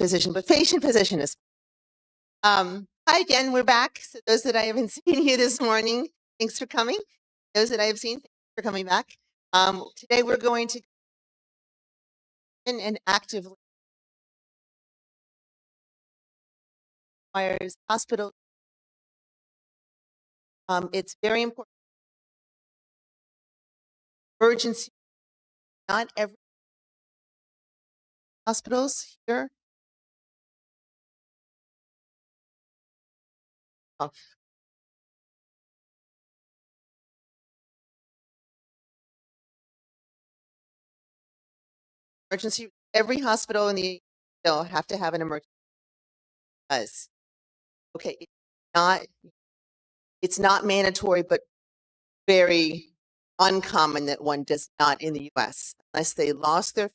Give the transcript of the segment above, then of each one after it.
position, but patient position is. Hi again, we're back. So those that I haven't seen you this morning, thanks for coming. Those that I have seen, thanks for coming back. Today we're going to and actively requires hospital. It's very important. Emergency, not every hospitals here. Oh. Emergency, every hospital in the they'll have to have an emergency. Okay, it's not mandatory, but very uncommon that one does not in the US unless they lost their.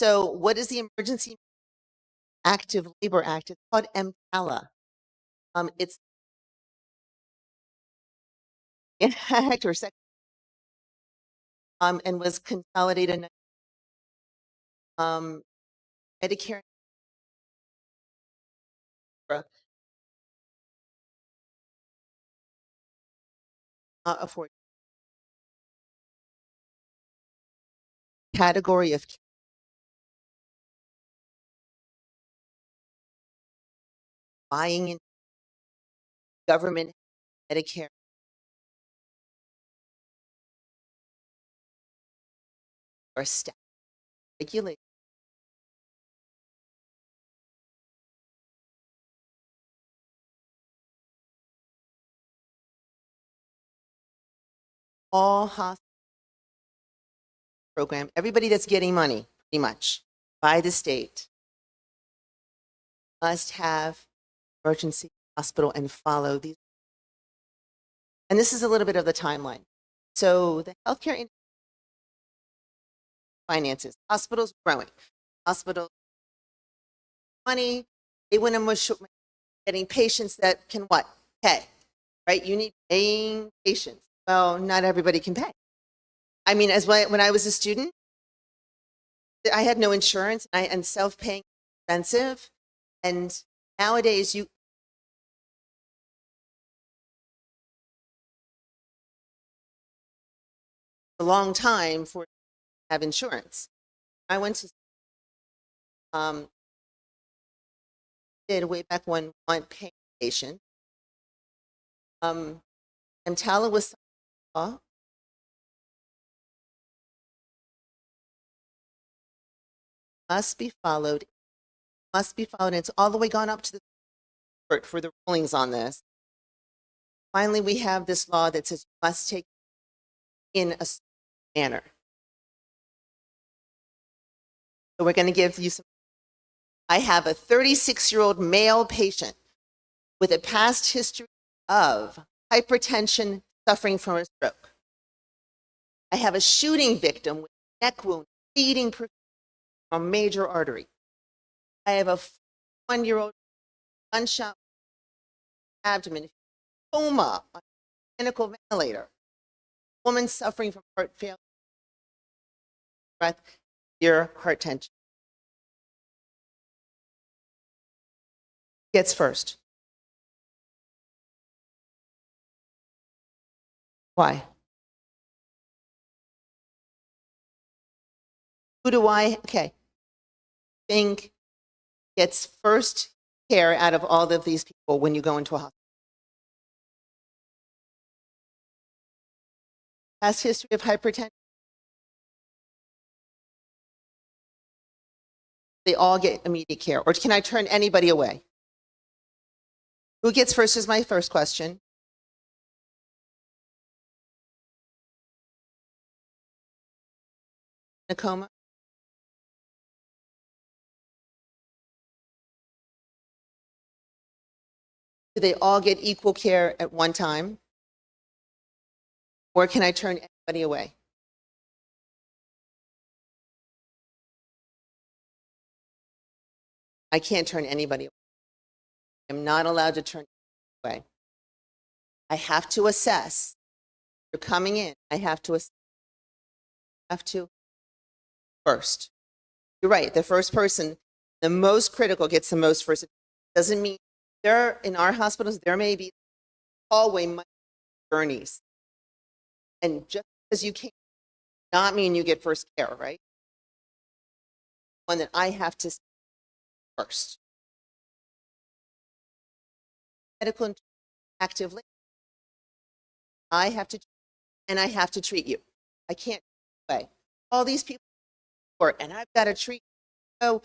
So what is the Emergency Active Labor Act? It's called EMTALA. It's Act or section, and was consolidated Medicare afford category of buying in government Medicare or staff regulate. All hospital program, everybody that's getting money, pretty much, by the state, must have emergency hospital and follow these. And this is a little bit of the timeline. So the healthcare industry finances, hospitals growing, hospitals money, they went and was getting patients that can what? Pay, right? You need paying patients. Well, not everybody can pay. I mean, when I was a student, I had no insurance and self-paying expensive. And nowadays a long time for have insurance. I went to did way back when one paying patient. EMTALA was must be followed. It's all the way gone up to the court for the rulings on this. Finally, we have this law that says you must take in a manner. So we're going to give you some. I have a 36-year-old male patient with a past history of hypertension suffering from a stroke. I have a shooting victim with a neck wound, bleeding from a major artery. I have a 1-year-old gunshot abdomen, coma on a mechanical ventilator, woman suffering from heart failure, breath, your heart tension. Gets first. Why? Who do I, think gets first care out of all of these people when you go into a hospital? Past history of hypertension? They all get immediate care, or can I turn anybody away? Who gets first is my first question. A coma? Do they all get equal care at one time? Or can I turn anybody away? I can't turn anybody away. I'm not allowed to turn away. I have to assess. You're coming in. I have to assess. First. You're right. The first person, the most critical, gets the most first. Doesn't mean in our hospitals, there may be hallway journeys. And just because you can't, not mean you get first care, right? One that I have to first. Medical actively. I have to, and I have to treat you. I can't way. All these people work, and I've got to treat you. So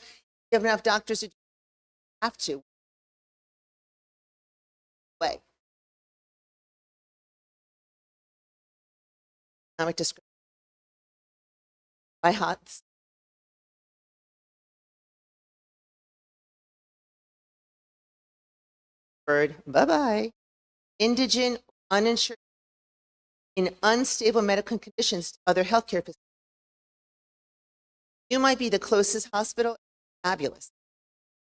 you have enough doctors to have to. Way. Economic discrimination. By HOTS. Word. Bye-bye. Indigent, uninsured, in unstable medical conditions to other healthcare facilities. You might be the closest hospital, fabulous.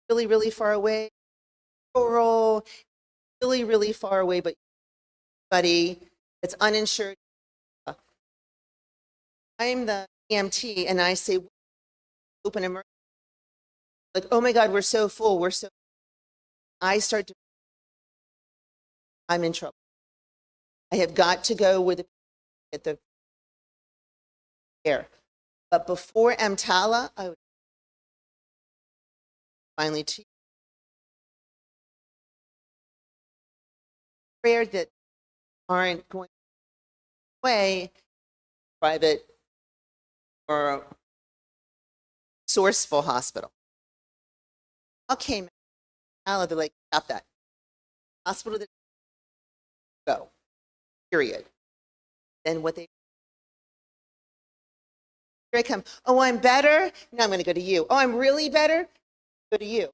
Really, really far away, rural, really, really far away, but buddy, it's uninsured. I'm the EMT, and I say, open emergency. Like, oh my God, we're so full, we're so. I start to, I'm in trouble. I have got to go with at the care. But before EMTALA, I would finally teach. Rare that aren't going away, private or sourceful hospital. Okay, EMTALA, they're like, stop that. Hospital that go, period. Then what they, here I come. Oh, I'm better. Now I'm going to go to you. Oh, I'm really better. Go to you.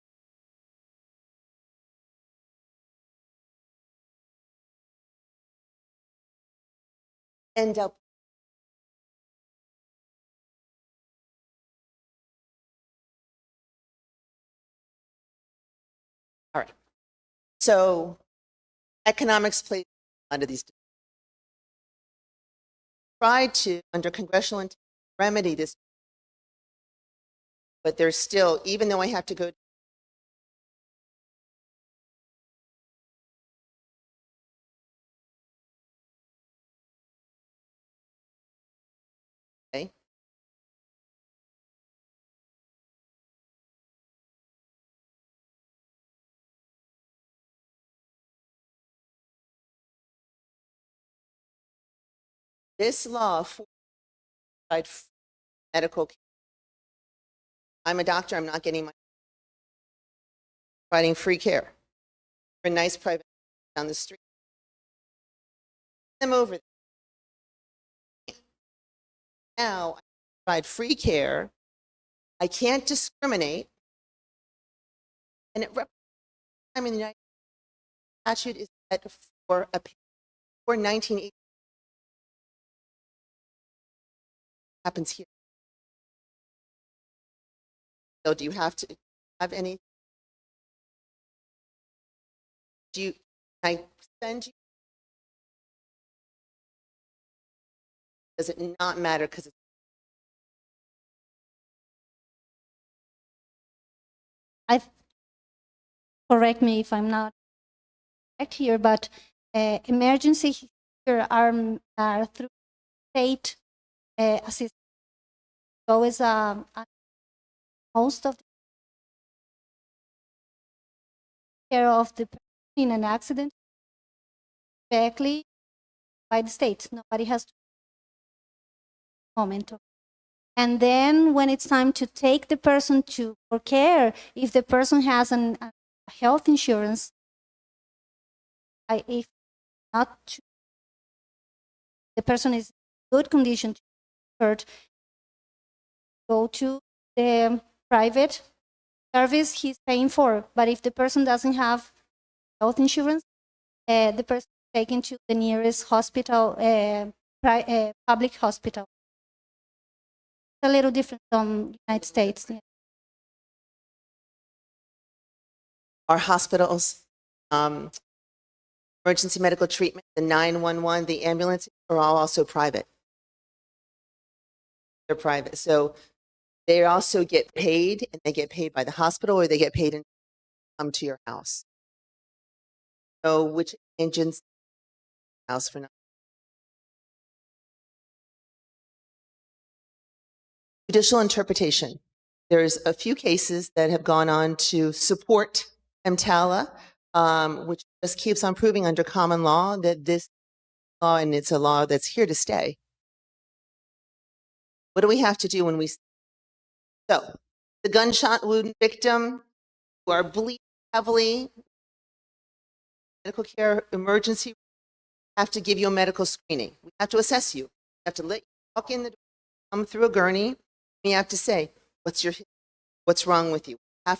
End up. All right. So economics plays under these. Tried to, under congressional intent, remedy this, but there's still, even though I have to go. Okay. This law for medical care. I'm a doctor, I'm not getting my providing free care for a nice private down the street. Them over there. Now I provide free care. I can't discriminate. And it I'm in the United States statute is set for a for 1980 happens here. So do you have to have any? Do you, can I send you? Does it not matter because it's correct me if I'm not correct here, but emergency here are through state assistance. So is most of the care of the person in an accident directly by the state. Nobody has to moment. And then when it's time to take the person for care, if the person has a health insurance, if not to, the person is in good condition to hurt, go to the private service he's paying for. But if the person doesn't have health insurance, the person is taken to the nearest hospital, public hospital. It's a little different from the United States. Yeah. our hospitals emergency medical treatment, the 911, the ambulance are all also private. They're private. So they also get paid, and they get paid by the hospital, or they get paid and come to your house. So which agents house for now? Judicial interpretation. There's a few cases that have gone on to support EMTALA, which just keeps on proving under common law that this law, and it's a law that's here to stay. What do we have to do when we... So, the gunshot wound victim who are bleeding heavily, medical care emergency, have to give you a medical screening. We have to assess you. We have to let you walk in the door, come through a gurney. We have to say, what's wrong with you? We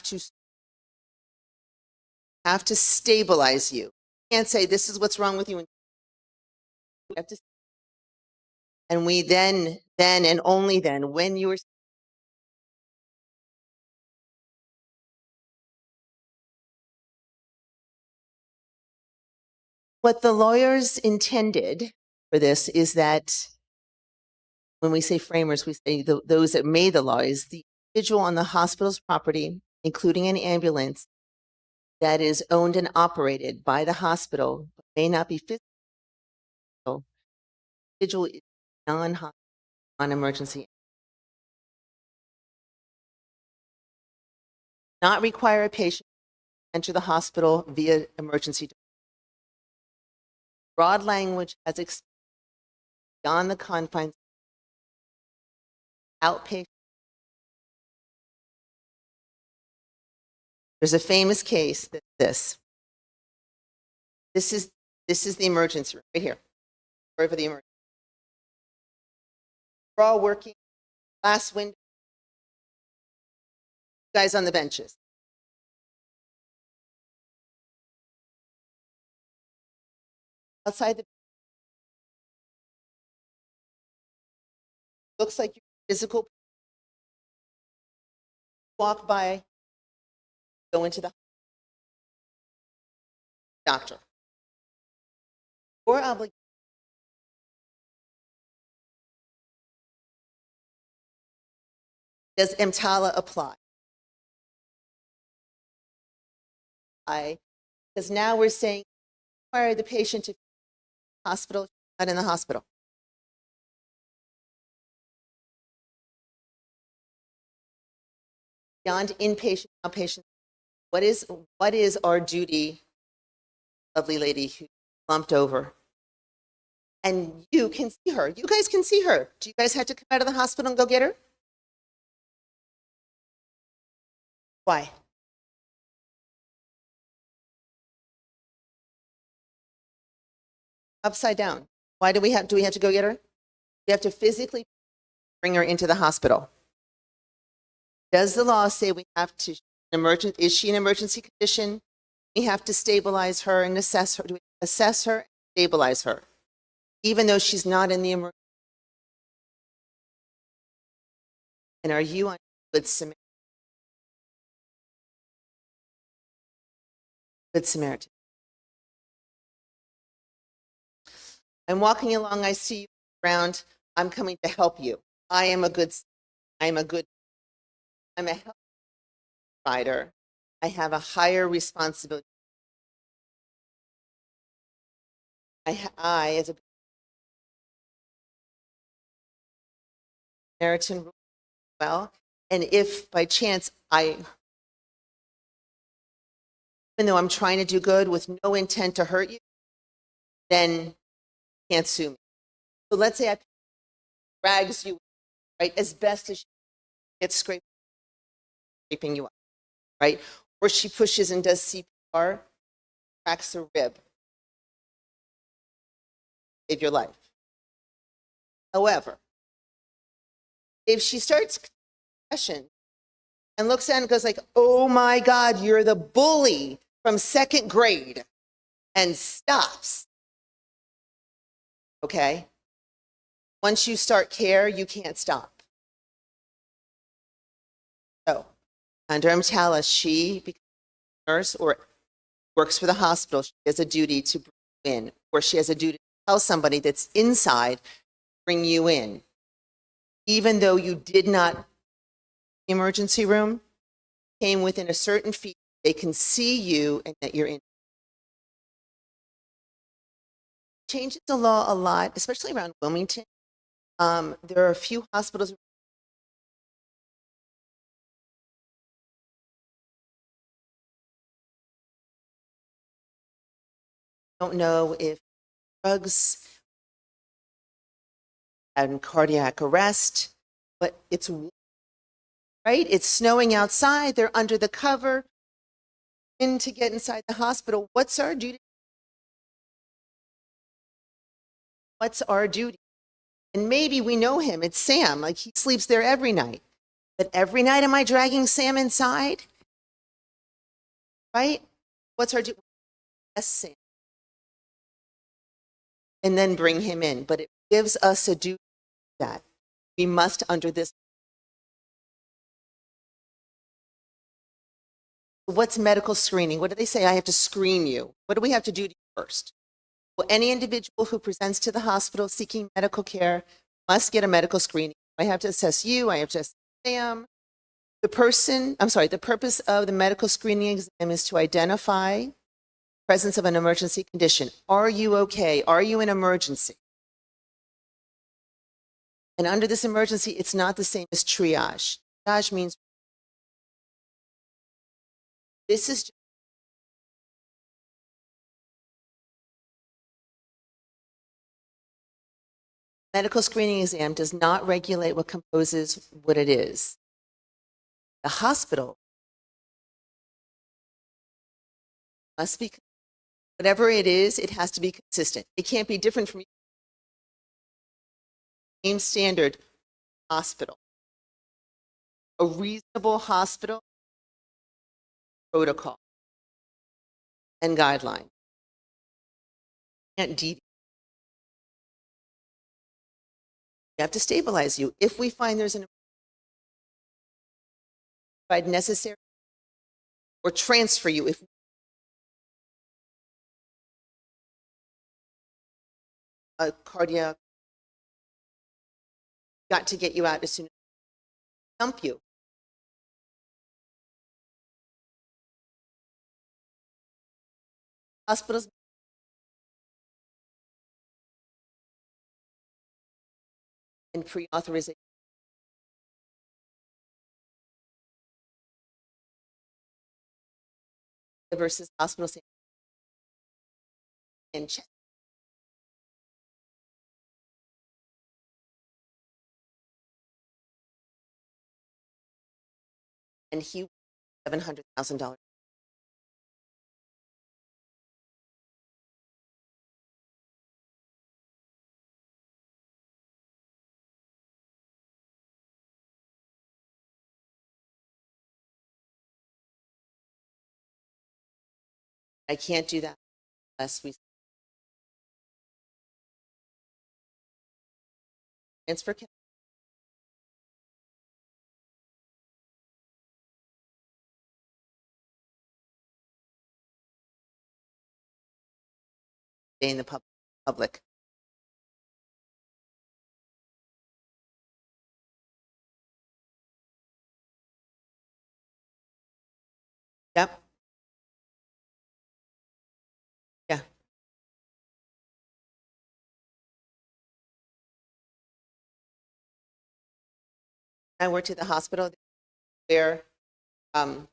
have to stabilize you. You can't say, this is what's wrong with you. We have to, and we then and only then, when you are... What the lawyers intended for this is that when we say framers, we say those that made the law is the individual on the hospital's property, including an ambulance, that is owned and operated by the hospital, but may not be physical. Individual is non-hospital, non-emergency. Not require a patient to enter the hospital via emergency door. Broad language has expanded beyond the confines of outpatient. There's a famous case that this is the emergency room right here. Sorry for the emergency. We're all working, glass window, guys on the benches. Outside the looks like your physical walk by, go into the doctor. Your obligation does EMTALA apply? Because now we're saying require the patient to hospital, not in the hospital. Beyond inpatient, outpatient, what is our duty, lovely lady who slumped over? And you can see her. You guys can see her. Do you guys have to come out of the hospital and go get her? Why? Upside down. Why do we have to go get her? We have to physically bring her into the hospital. Does the law say we have to, is she an emergency condition? We have to stabilize her and assess her. Do we assess her and stabilize her, even though she's not in the emergency? And are you on Good Samaritan? Good Samaritan. I'm walking along, I see you around, I'm coming to help you. I'm a health provider. I have a higher responsibility. I as a Samaritan, well, and if by chance even though I'm trying to do good with no intent to hurt you, then you can't sue me. So let's say I drags you, right, as best as she gets scraping you up, right? Or she pushes and does CPR, cracks a rib, save your life. However, if she starts concussion and looks at it and goes like, oh my God, you're the bully from second grade, and stops, okay? Once you start care, you can't stop. So, under EMTALA, she becomes a nurse or works for the hospital. She has a duty to bring in, or she has a duty to tell somebody that's inside, bring you in. Even though you did not emergency room, came within a certain feet, they can see you and that you're in. Changes the law a lot, especially around Wilmington. There are a few hospitals. Don't know if drugs and cardiac arrest, but it's right. It's snowing outside. They're under the cover. In to get inside the hospital. What's our duty? What's our duty? And maybe we know him. It's Sam. Like he sleeps there every night. But every night, am I dragging Sam inside? Right? What's our duty? Yes, Sam. And then bring him in. But it gives us a duty that we must under this. What's medical screening? What do they say? I have to screen you. What do we have to do to you first? Well, any individual who presents to the hospital seeking medical care must get a medical screening. I have to assess you. I have to assess Sam. The purpose of the medical screening exam is to identify presence of an emergency condition. Are you okay? Are you in emergency? And under this emergency, it's not the same as triage. Triage means this is just medical screening exam does not regulate what composes what it is. The hospital must be, whatever it is, it has to be consistent. It can't be different from same standard hospital. A reasonable hospital protocol and guideline. Can't deviate. We have to stabilize you. If we find there's an provide necessary or transfer you if a cardiac got to get you out as soon as dump you. Hospitals and pre-authorization. Versus hospital and check. And he $700,000. I can't do that unless we transfer. In the public. Yep. Yeah. I worked at the hospital where come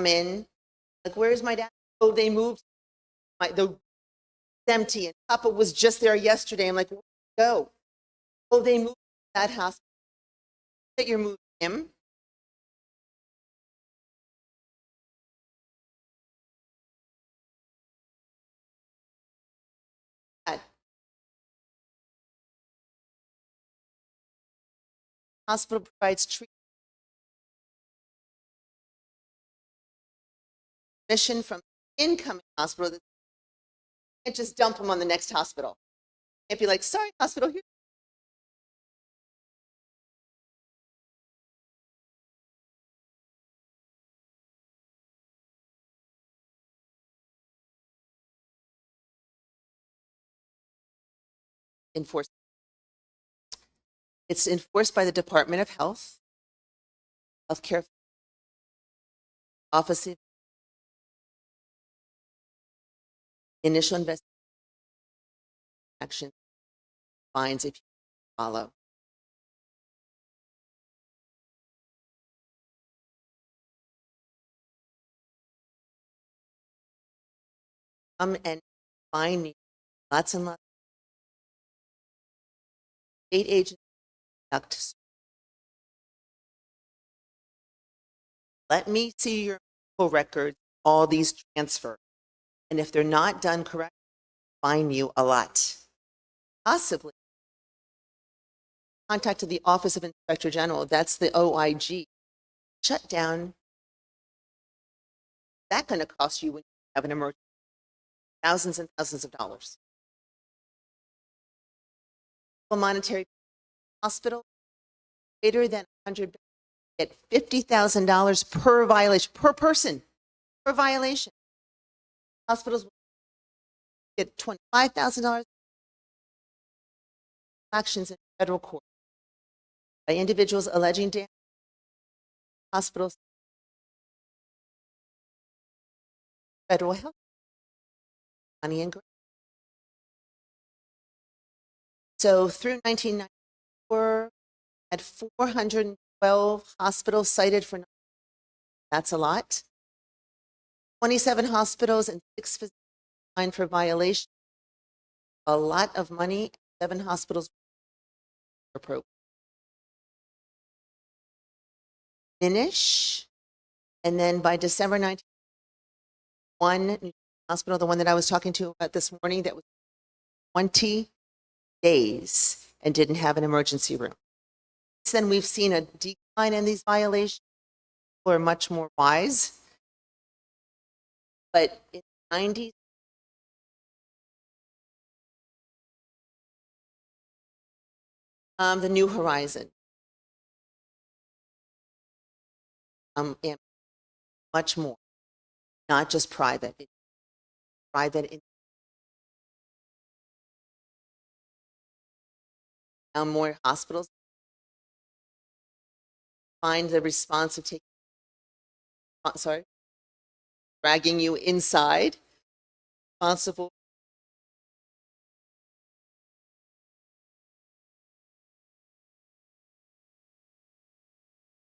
in, like, where's my dad? Oh, they moved. The empty, and Papa was just there yesterday. I'm like, where'd he go? Oh, they moved that hospital. That you're moving him. That hospital provides treatment from incoming hospital. You can't just dump them on the next hospital. You can't be like, sorry, hospital, here. enforcement. It's enforced by the Department of Health, Healthcare Office of Initial Investigation Action, fines if you follow. Come and fine me lots and lots. State agencies conduct. Let me see your medical records, all these transfers. And if they're not done correctly, fine you a lot. Possibly contacted the Office of Inspector General, that's the OIG, shut down. That's going to cost you when you have an emergency thousands and thousands of dollars. Monetary hospital greater than 100 get $50,000 per violation, per person, per violation. Hospitals get $25,000 actions in federal court by individuals alleging damage. Hospitals, federal health, money and grant. So through 1994, had 412 hospitals cited for. That's a lot. 27 hospitals and 6 physicians fined for violation. A lot of money. 7 hospitals for probe. Finish, and then by December 19, one hospital, the one that I was talking to about this morning, that was 20 days and didn't have an emergency room. Since then, we've seen a decline in these violations. People are much more wise. But in the 90s, the New Horizon, and much more, not just private. Private. Now more hospitals find the response of taking, dragging you inside, responsible.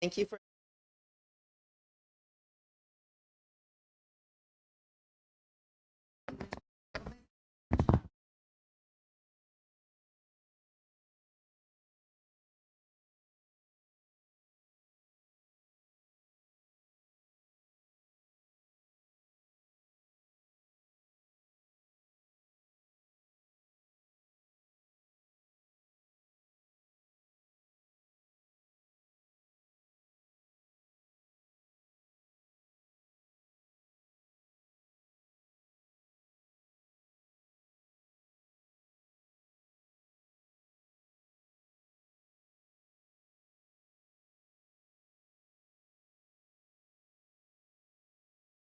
Thank you for